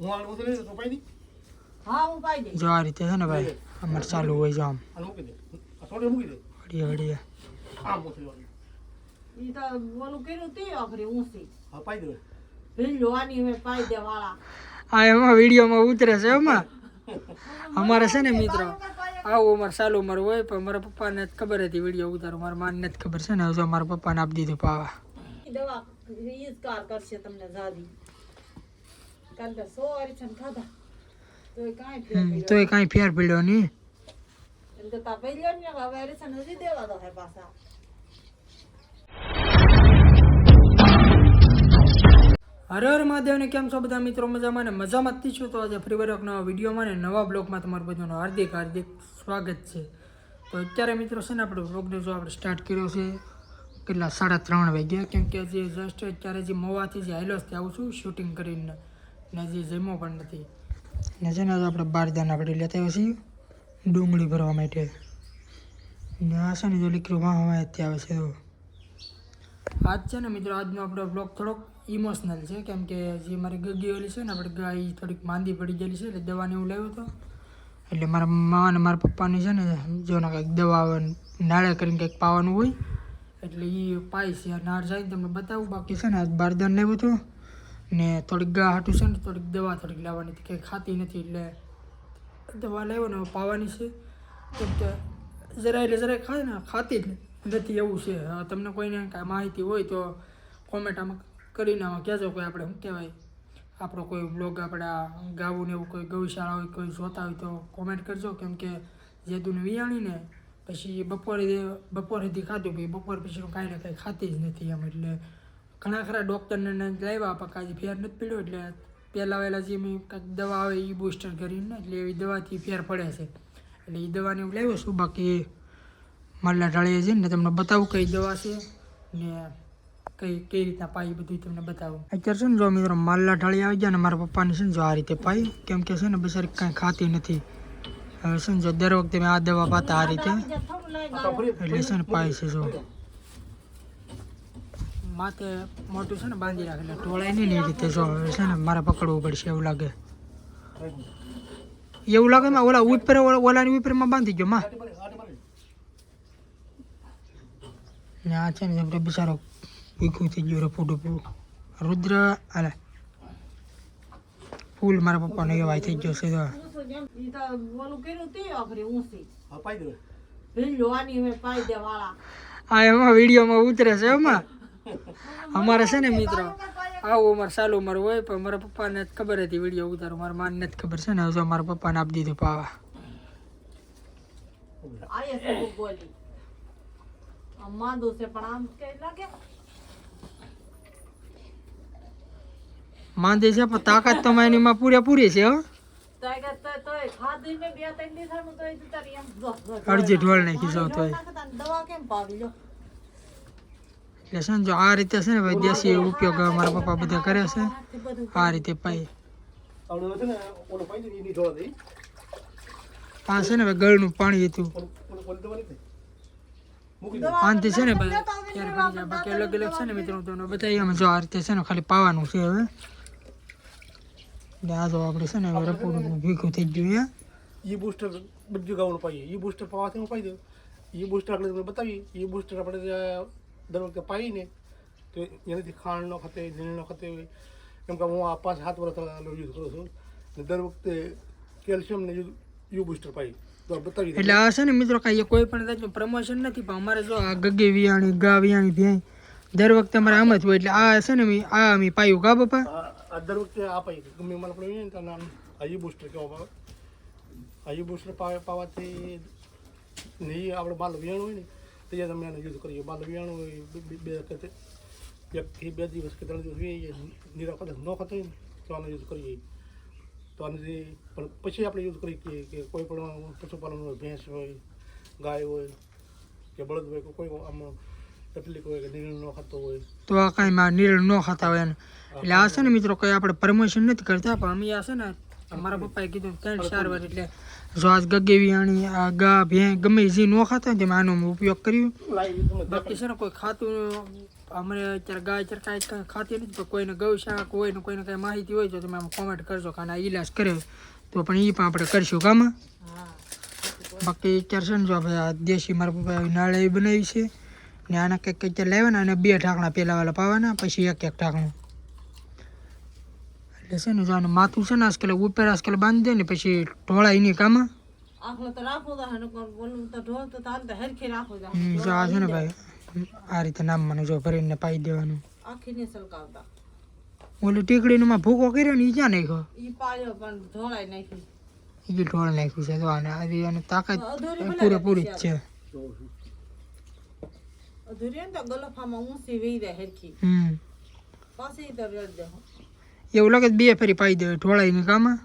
જો આ રીતે છે ને ભાઈ અમારે ચાલુ હોય છે આમ હડીએ હડીએ આ એમાં વિડીયોમાં ઉતરે છે એમાં અમારે છે ને મિત્રો આવું અમારે ચાલુ અમારું હોય પણ મારા પપ્પાને જ ખબર હતી વિડીયો ઉતારો મારા માને જ ખબર છે ને જો મારા પપ્પાને આપી દીધું પાવા દવા ઈજ કાર કરશે તમને જાદી કાલ તો 100 વારી ખાધા તોય કાંઈ ફેર પડ્યો નહીં એમ તો તા પહેલ્યો ને હવે વારી હજી દેવા દો હે પાછા હર હર મહાદેવને કેમ છો બધા મિત્રો મજામાં ને મજામાં જ છું તો આજે ફરી વાર એક નવા વિડીયોમાં ને નવા બ્લોગમાં તમારું બધાનું હાર્દિક હાર્દિક સ્વાગત છે તો અત્યારે મિત્રો છે ને આપણે બ્લોગને જો આપણે સ્ટાર્ટ કર્યો છે કેટલા 3:30 વાગ્યા કેમ કે જે જસ્ટ અત્યારે જે મોવાથી જે હાલ્યો છે આવું છું શૂટિંગ કરીને ને જે જમ્યો પણ નથી ને છે ને આપણે બારદાના આપણે લેતા આવ્યા છીએ ડુંગળી ભરવા માટે ને આ છે ને જો લીકરો વાહ ત્યાં આવે છે તો આજ છે ને મિત્રો આજનો આપણો બ્લોગ થોડોક ઇમોશનલ છે કેમ કે જે મારી ગગી ઓલી છે ને આપણે ગાય થોડીક માંદી પડી ગયેલી છે એટલે દવાને એવું લાવ્યો હતો એટલે મારા મા અને મારા પપ્પાની છે ને જો ને કંઈક દવા નાળે કરીને કંઈક પાવાનું હોય એટલે એ પાય છે નાળ જાય તમને બતાવું બાકી છે ને આજ બારદાન લાવ્યું હતું ને થોડીક ગા હાટું છે ને થોડીક દવા થોડીક લાવવાની હતી કંઈ ખાતી નથી એટલે દવા લાવ્યો ને પાવાની છે કેમ કે જરાય એટલે જરાય ખાય ને ખાતી જ નથી એવું છે તમને કોઈને કાંઈ માહિતી હોય તો કોમેન્ટ આમાં કરીને આમાં કહેજો કોઈ આપણે શું કહેવાય આપણો કોઈ બ્લોગ આપણા ગાવું ને એવું કોઈ ગૌશાળા હોય કોઈ જોતા હોય તો કોમેન્ટ કરજો કેમ કે જેદુને વિયાણી ને પછી બપોર સુધી ખાધું પછી બપોર પછી કાંઈ ને કાંઈ ખાતી જ નથી એમ એટલે ઘણા ખરા ડૉક્ટરને લાવ્યા પણ કાંઈ ફેર નથી પડ્યો એટલે પહેલાં વહેલા જે મેં કાંઈક દવા આવે એ બૂસ્ટર કરીને એટલે એવી દવાથી ફેર પડે છે એટલે એ દવાને હું લાવ્યો છું બાકી માલ્લા ઢાળીએ જઈને તમને બતાવું કઈ દવા છે ને કઈ રીતના પાઈ બધું તમને બતાવું અત્યારે છે ને જો મિત્રો માલ્લા ઢાળી આવી ગયા ને મારા પપ્પાની છે ને જો આ રીતે પાઈ કેમ કે છે ને બિચારી કાંઈ ખાતી નથી હવે છે ને જો દર વખતે મેં આ દવા પાતા આ રીતે એટલે છે ને પાઈ છે જો માથે મોટું છે ને બાંધી રાખે એટલે ટોળાય નહીં ને એ રીતે જો છે ને મારે પકડવું પડશે એવું લાગે મેં ઓલા ઉપર ઓલાની ઉપરમાં બાંધી ગયો માં ને આ છે ને બિચારો ભૂખ્યું થઈ ગયું રફું રુદ્ર અલે ફૂલ મારા પપ્પાનો એવાય થઈ ગયો છે આ એમાં વિડીયોમાં ઉતરે છે એમાં અમારે છે ને મિત્રો આવું અમારે ચાલુ અમારું હોય પણ મારા પપ્પાને જ ખબર હતી વિડીયો ઉતારો મારા માને જ ખબર છે ને હવે મારા પપ્પાને આપી દીધું પાવા માંદે છે પણ તાકાત તો એનીમાં પૂરેપૂરી છે હો અડધી ઢોળ નાખી જાવ તો એટલે છે ને જો આ રીતે છે ને ભાઈ દેશી ઉપયોગ મારા પપ્પા બધા કરે છે આ રીતે પાઈ આ છે ને ભાઈ ગળનું પાણી હતું આનથી છે ને ભાઈ ત્યારે બની જાય બાકી અલગ અલગ છે ને મિત્રો તમને બતાવીએ અમે જો આ રીતે છે ને ખાલી પાવાનું છે હવે આ જો આપણે છે ને હવે રપોડું ભીખું થઈ ગયું એ બૂસ્ટર બધું ગાવાનું પાઈએ એ બૂસ્ટર પાવાથી હું પાઈ દઉં એ બૂસ્ટર આપણે તમને બતાવીએ એ બૂસ્ટર આપણે દર વખતે પાઈને તો એનાથી ખાંડ ન ખાતે ઝીણ ન ખાતે હોય કેમ કે હું આ 5-7 વર્ષ યુઝ કરું છું દર વખતે કેલ્શિયમ ને યુ બૂસ્ટર પાઈ તો બતાવી એટલે આ છે ને મિત્રો કાંઈ કોઈ પણ જાતનું પ્રમોશન નથી પણ અમારે જો આ ગગે વિયાણી ગા વિયાણી ભેંય દર વખતે અમારે આમ જ હોય એટલે આ છે ને આ અમે પાયું કા પપ્પા આ દર વખતે આ પાઈ ગમે મને આપણે ને તો નામ આ બૂસ્ટર કહેવામાં આવે આ બૂસ્ટર પાવાથી નહીં આપણે બાલ વિયાણ હોય ને તો તમે એને યુઝ કરીએ બાલ વિયાણું હોય એકથી 2 દિવસ કે 3 દિવસ વીએ નીરા કદાચ ન ખાતો હોય ને તો આનો યુઝ કરીએ તો આનાથી પણ પછી આપણે યુઝ કરીએ કે કોઈ પણ પશુપાલન હોય ભેંસ હોય ગાય હોય કે બળદ હોય કે કોઈ આમાં તકલીફ હોય કે નીરણ ન ખાતો હોય તો આ કાંઈ માં નીરણ ન ખાતા હોય ને એટલે આ છે ને મિત્રો કંઈ આપણે પ્રમોશન નથી કરતા પણ અમે આ છે ને મારા પપ્પાએ કીધું 3-4 વાર એટલે જો આજ ગગે વિયાણી આ ગા ભેં ગમે જે ન ખાતા હોય તેમાં આનો ઉપયોગ કર્યો બાકી છે ને કોઈ ખાતું અમારે અત્યારે ગાય અત્યારે કાંઈ ખાતી નથી, તો કોઈને ગૌ શાક હોય ને કોઈને કાંઈ માહિતી હોય તો તમે આમાં કોમેન્ટ કરજો કે આના ઈલાજ કરે તો પણ એ પણ આપણે કરશું કામાં. હા બાકી અત્યારે છે ને જો આપણે આ દેશી મારા પપ્પા નાળે બનાવી છે ને આના કંઈક અત્યારે લાવ્યા ને અને 2 ઢાંકણા પહેલાં વાલા પાવાના પછી એક ઢાંકણું. એટલે છે ને જો આનું માથું છે ને આજકાલ ઉપર આજકાલ બાંધી દે ને પછી ઢોળાય નહીં કામાં. આખલો તો રાખો દા ને બોલું તો ઢોલ તો તાલ તો હરખી રાખો દા જો આ છે ને ભાઈ આ રીતે નામવાનું જો ભરીને પાઈ દેવાનું. આખી ને સલકાવતા ઓલી ટીકડીનું માં ભૂકો કર્યો ને એ ક્યાં નાખ્યો? ઈ પાયો પણ ઢોળાઈ નાખી એ ઢોળ નાખ્યું છે. તો આને તાકાત અધૂરી ભલે પૂરેપૂરી જ છે. અધૂરી ને તો ગલફામાં ઊંચી વહી જાય હરખી પાછી તો રેડ દે એવું લાગે 2 ફેરી પાઈ દે ઢોળાઈ ને કામાં.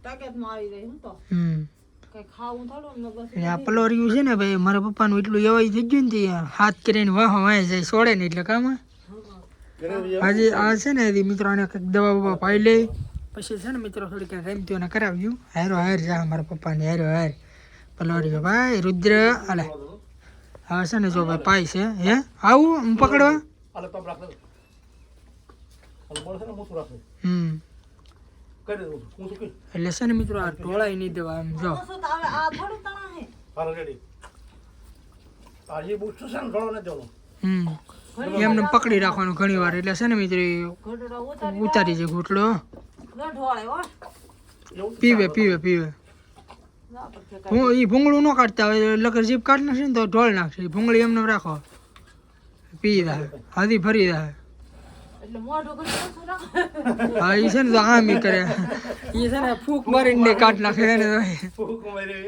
તાકાતમાં આવી જાય હું તો કઈ ખાવું થોડું ને બસ અને આ પલોરિયું છે ને ભાઈ મારા પપ્પાનું એટલું એવાય થઈ ગયું ને તે હાથ કરીને વાહો વાય જાય છોડે ને એટલે કામાં. આજે આ છે ને મિત્રો આને કંઈક દવા બવા પાઈ લે પછી છે ને મિત્રો થોડી ક્યાંક રમતીઓને કરાવ્યું. હારો હાર જા મારા પપ્પાને હારો હાર પલોરિયો ભાઈ રુદ્ર હાલે હવે છે ને જો ભાઈ પાય છે હે આવું હું પકડવા આલે પંપ રાખ દે આલે બોલ છે ને મૂછું રાખ દે કરી દે મૂછું કે એટલે છે ને મિત્રો આ ઢોળાઈ નહીં દેવા એમ જો શું તો હવે આ થોડું તણા હે હાલો રેડી આ જે બુસ્ટર છે ને ઘણો ને દેવાનો એમને પકડી રાખવાનું ઘણી વાર એટલે છે ને મિત્રો ઘોડો ઉતારી ઉતારી જાય ઘૂંટડો ઢોળે હો પીવે પીવે પીવે. હું એ ભૂંગળું ન કાઢતા હોય લકર જીપ કાઢ નાખશે ને તો ઢોળ નાખશે. ભૂંગળી એમને રાખો પી દે હાથી ફરી દે. એટલે મોઢું ઘડી ઓછું રાખ હા એ છે ને તો આમ ઈ કરે એ છે ને ફૂંક મારીને કાઢ નાખે ને ફૂક મારે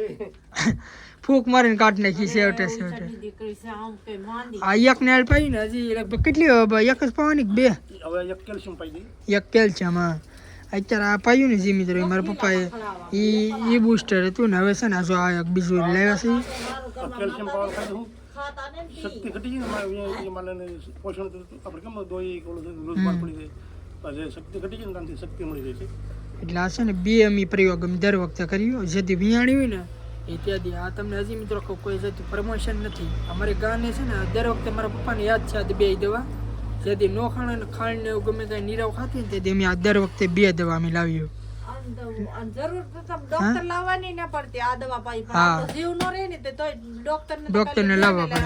ફૂંક મારીને કાઢ નાખી છેવટે છેવટે. દીકરી છે આમ કે માંડી આ એક ને પાઈ ને હજી લગભગ કેટલી એક જ પાવાની કે 2? હવે એક કેલ્શિયમ પાઈ દે એક કેલ્શિયમ. હા અત્યારે આ પાયું ને જી મિત્રો મારા પપ્પાએ એ બુસ્ટર હતું ને હવે છે ને જો આ એક બીજું લાવ્યા છે. કેલ્શિયમ પાવર ખાઈ હું ખાતા ને શક્તિ ઘટી જાય ને મારે પોષણ આપણે કેમ દોઈ રોજ બાર પડી જાય પછી શક્તિ ઘટી જાય ને ત્યાંથી શક્તિ મળી જાય છે. એટલે આ છે ને 2 અમે પ્રયોગ અમે દર વખતે કર્યો જેથી વિયાણી હોય ને એ ત્યાંથી. આ તમને હજી મિત્રો કોઈ જતું પ્રમોશન નથી. અમારે ગાને છે ને દર વખતે મારા પપ્પાને યાદ છે આ 2 દવા જેથી નો ખાણ અને ખાંડ ને એવું ગમે કાંઈ નીરવ ખાતી ને તેથી અમે આ દર વખતે 2 દવા અમે લાવ્યો. જરૂર તો ડોક્ટર લાવવાની ના પડતી આ દવા પાઈ પણ આ તો જીવ નો રહે ને તે તોય ડોક્ટરને લાવવા પડે.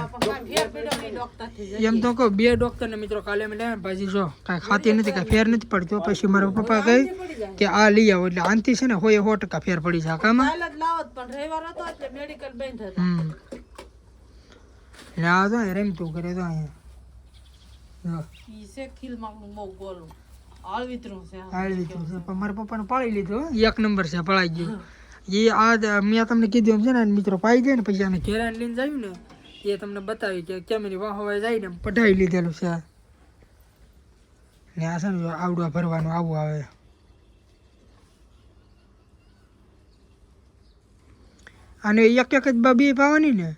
ફેર પીડો નહીં ડોક્ટર થી જાય એમ તો કહો 2 ડોક્ટરને મિત્રો કાલે અમે લાવ્યા પછી જો કાંઈ ખાતી નથી કાંઈ ફેર નથી પડતો પછી મારા પપ્પા કહે કે આ લઈ આવો એટલે આનથી છે ને 100% ફેર પડી જાય કામાં. કાલ જ લાવત પણ રવિવાર હતો એટલે મેડિકલ બંધ હતા ને આ તો રમતું કરે તો અહીંયા ઈ છે ખીલ માં બહુ ગોલું આળવિતરું છે હાળી લીધું છે પણ મારા પપ્પાને પાળી લીધો 1 નંબર છે પળાઈ ગયું. એ આ મેં તમને કીધું એમ છે ને મિત્રો પાઈ દે ને પછી આને ઘેરાને લઈને જાય ને એ તમને બતાવી કે કેમની વાહવાય જાય ને પઢાઈ લીધેલું છે. ને આ છે ને આવડવા ભરવાનું આવું આવે. આને એક જ 2 પાવાની ને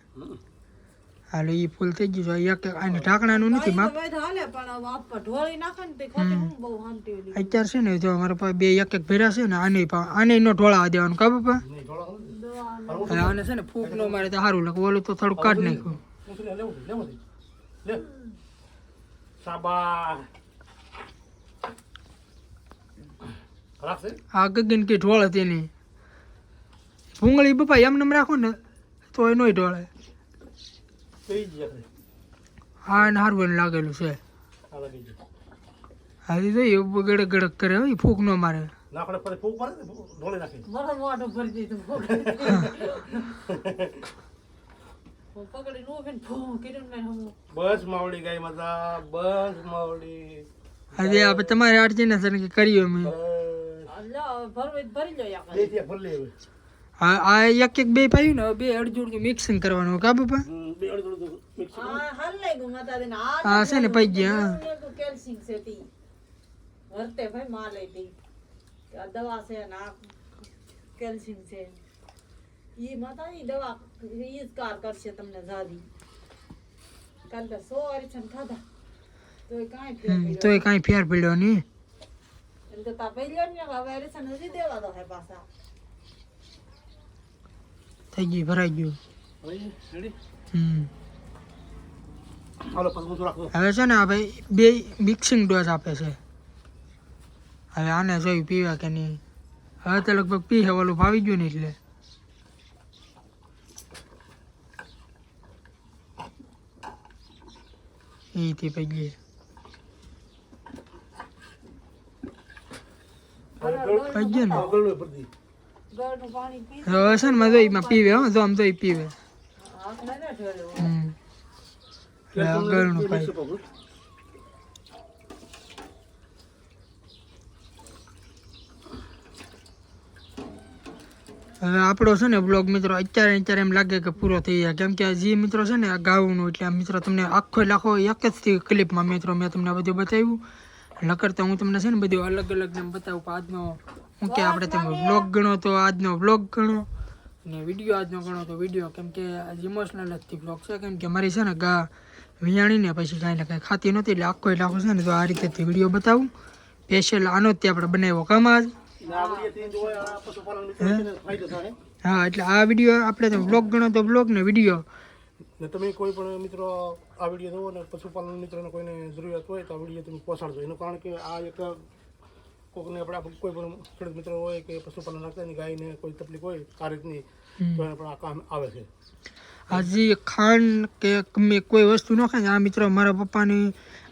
હાલો એ ફૂલ થઈ ગયું છે. એક આને ઢાંકણાનું નથી માપ હાલે પણ વાપા ઢોળી નાખે ને તે ખોટી હું બહુ હામટી ઓલી અત્યારે છે ને જો અમારા પાસે 2 એક ભેરા છે ને આને નો ઢોળાવા દેવાનું કા પપ્પા. હવે આને છે ને ફૂંક નો મારે તો સારું લાગે ઓલું તો થોડું કાઢ નાખ્યું. લે સાબા રાખશે આ ગગન કે ઢોળ હતી નહીં ભૂંગળી પપ્પા એમને રાખો ને તો એ નોય ઢોળે. કઈ જગ્યા છે હા ને હારું એને લાગેલું છે. આ લાગી ગયું હારી તો એવું ગડક ગડક કરે એ ફૂંક નો મારે. નાખડે પછી ફૂક મારે ને ઢોળી નાખે મારો મોઢું ભરી દીધું પકડી નો બેન ફૂ કર્યું ને હું બસ માવડી ગાય મજા બસ માવડી આજે આપણે તમારે આરતી ને કે કર્યું અમે અલ્લા ભરી લો યાર બે થી ભર લે હવે હા આ એક 2 પાયું ને 2 અડધું મિક્સિંગ કરવાનું કા પપ્પા. બે અડધું મિક્સ હા હાલ લઈ ગયું માતા દેને આ છે ને પઈ ગયા કેલ્શિયમ છે તી વર્તે ભાઈ માં લઈ દી આ દવા છે ના કેલ્શિયમ છે ઈ માતા ની દવા ઈ જ કાર કરશે તમને જાદી કાલ તો 100 અરીછન ખાધા તોય કાંઈ ફેર પડ્યો તોય કાંઈ ફેર પડ્યો નહીં. એમ તો તા પહેલ્યો ને હવે અરીછન હજી દેવા દો હે પાછા થઈ ગયું ભરાઈ ગયું. રેડી હાલો પછી હું રાખું હવે છે ને આ ભાઈ બે મિક્સિંગ ડોઝ આપે છે. હવે આને જોઈ પીવા કે નહીં. હવે તો લગભગ પી ઓલું ભાવી ગયું ને એટલે એથી પગીએ પગીએ ને ગળો પડતી ગળનું પાણી પી હવે છે ને જોઈ માં પીવે હો જો આમ જોઈ પીવે. હાથ ને ઢળ્યો હવે આગળનું પાઈ હવે આપણો છે ને બ્લોગ મિત્રો અત્યારે એમ લાગે કે પૂરો થઈ જાય, કેમ કે આ જે મિત્રો છે ને આ ગાવાનું એટલે આ મિત્રો તમને આખો લાખો એક જ ક્લિપમાં મિત્રો મેં તમને આ બધું બતાવ્યું. નકર તો હું તમને છે ને બધું અલગ અલગ ને બતાવું. આજનો હું કે આપણે તમે બ્લોગ ગણો તો આજનો બ્લોગ ગણો ને વિડીયો આજનો ગણો તો વિડીયો, કેમ કે આજ ઇમોશનલ જ બ્લોગ છે. કેમ કે મારી છે ને ગા વિયાણીને પછી કાંઈ ને કાંઈ ખાતી નહોતી એટલે આખો લાખો છે ને તો આ રીતે વિડીયો બતાવું. સ્પેશિયલ આનો જ તે આપણે બનાવ્યો કામ આજ. હા એટલે આ વિડીયો આપણે તો બ્લોગ ગણો તો બ્લોગ ને વિડીયો. ને તમે કોઈ પણ મિત્રો આ વિડીયો જોવો ને પશુપાલન મિત્રોને કોઈને જરૂરિયાત હોય તો આ વિડીયો તમે પહોંચાડજો. એનું કારણ કે આ એક કોઈને આપણે કોઈ પણ ખેડૂત મિત્રો હોય કે પશુપાલન રાખતા એની ગાયને કોઈ તકલીફ હોય આ રીતની તો એને પણ આ કામ આવે છે. હજી ખાંડ કે ગમે કોઈ વસ્તુ ન ખાય. આ મિત્રો મારા પપ્પાની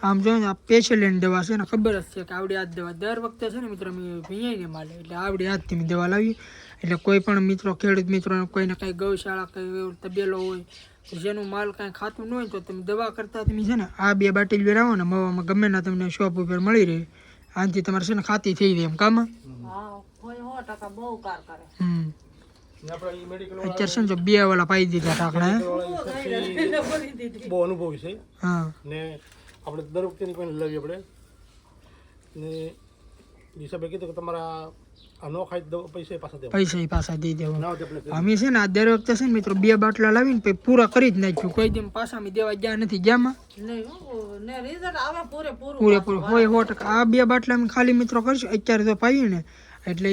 આમ જો ને આ પેશિયલ દવા છે ને ખબર જ છે કે આવડી હાથ દવા દર વખતે છે ને મિત્રો મેં ભીયાઈને માલે એટલે આવડી હાથથી મેં દવા લાવી. એટલે કોઈ પણ મિત્રો ખેડૂત મિત્રોને કોઈને કાંઈ ગૌશાળા કંઈ તબેલો હોય તો જેનું માલ કાંઈ ખાતું ન હોય તો તમે દવા કરતાં તમે છે ને આ 2 બાટલી લેરાવો ને મવામાં ગમે ના તમને શોપ ઉપર મળી રહે. આનાથી તમારે છે ને ખાતી થઈ જાય એમ કામ. હા કોઈ 100% બહુ કાર કરે અત્યારે છે ને જો 2 વાળા પાઈ દીધા ટાકડા. બહુ અનુભવી છે. હા ને આપણે દર વખતેની કોઈ લાવીએ આપણે ને હિસાબે કીધું કે તમારા આ ન ખાઈ પૈસા પાછા દેવા પાછા દઈ દેવા. ના હોય તો અમે છે ને આ દર વખતે છે ને મિત્રો 2 બાટલા લાવીને પછી પૂરા કરી જ નાખ્યું. કોઈ દિન પાછા અમે દેવા ગયા નથી ગ્યામાં નહીં ને રિઝલ્ટ આવે પૂરેપૂરું પૂરેપૂરું હોય 100%. આ 2 બાટલા અમે ખાલી મિત્રો કરશું અત્યારે તો પાઈએ ને એટલે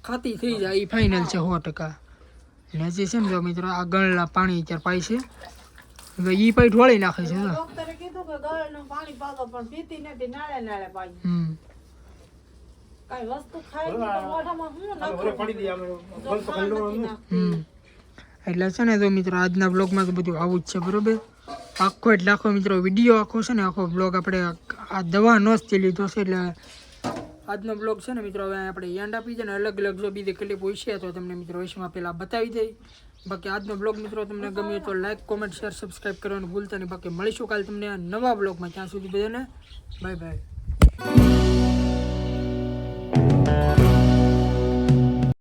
ખાતી થઈ જાય એ ફાઇનલ છે 100%. ને હજી છે ને જો મિત્રો આ ગળના પાણી અત્યારે પાય છે હવે એ પાઈ ઢોળી નાખે છે. ડોક્ટરે કીધું કે ગળનું પાણી પાડો પણ પીતી નથી નાળે પાઈ કાઈ વસ્તુ ખાઈ તો મોઢામાં હું નાખું પડી દઈએ આપણે બંધ તો કરી લો. એટલે છે ને તો મિત્રો આજના બ્લોગમાં તો બધું આવું જ છે બરોબર. આખો એટલે આખો મિત્રો વિડીયો આખો છે ને આખો બ્લોગ આપણે આ દવા નો જ લીધો છે. એટલે આજનો બ્લોગ છે ને મિત્રો હવે આપણે યાંડ આપી છે ને અલગ અલગ જો બીજી ક્લિપ હોય છે તો તમને મિત્રો વિશેમાં પહેલાં બતાવી દઈ. બાકી આજનો બ્લોગ મિત્રો તમને ગમ્યો તો લાઈક કોમેન્ટ શેર સબસ્ક્રાઈબ કરવાનું ભૂલતા નહીં. બાકી મળીશું કાલે તમને નવા બ્લોગમાં. ત્યાં સુધી બધાને બાય બાય.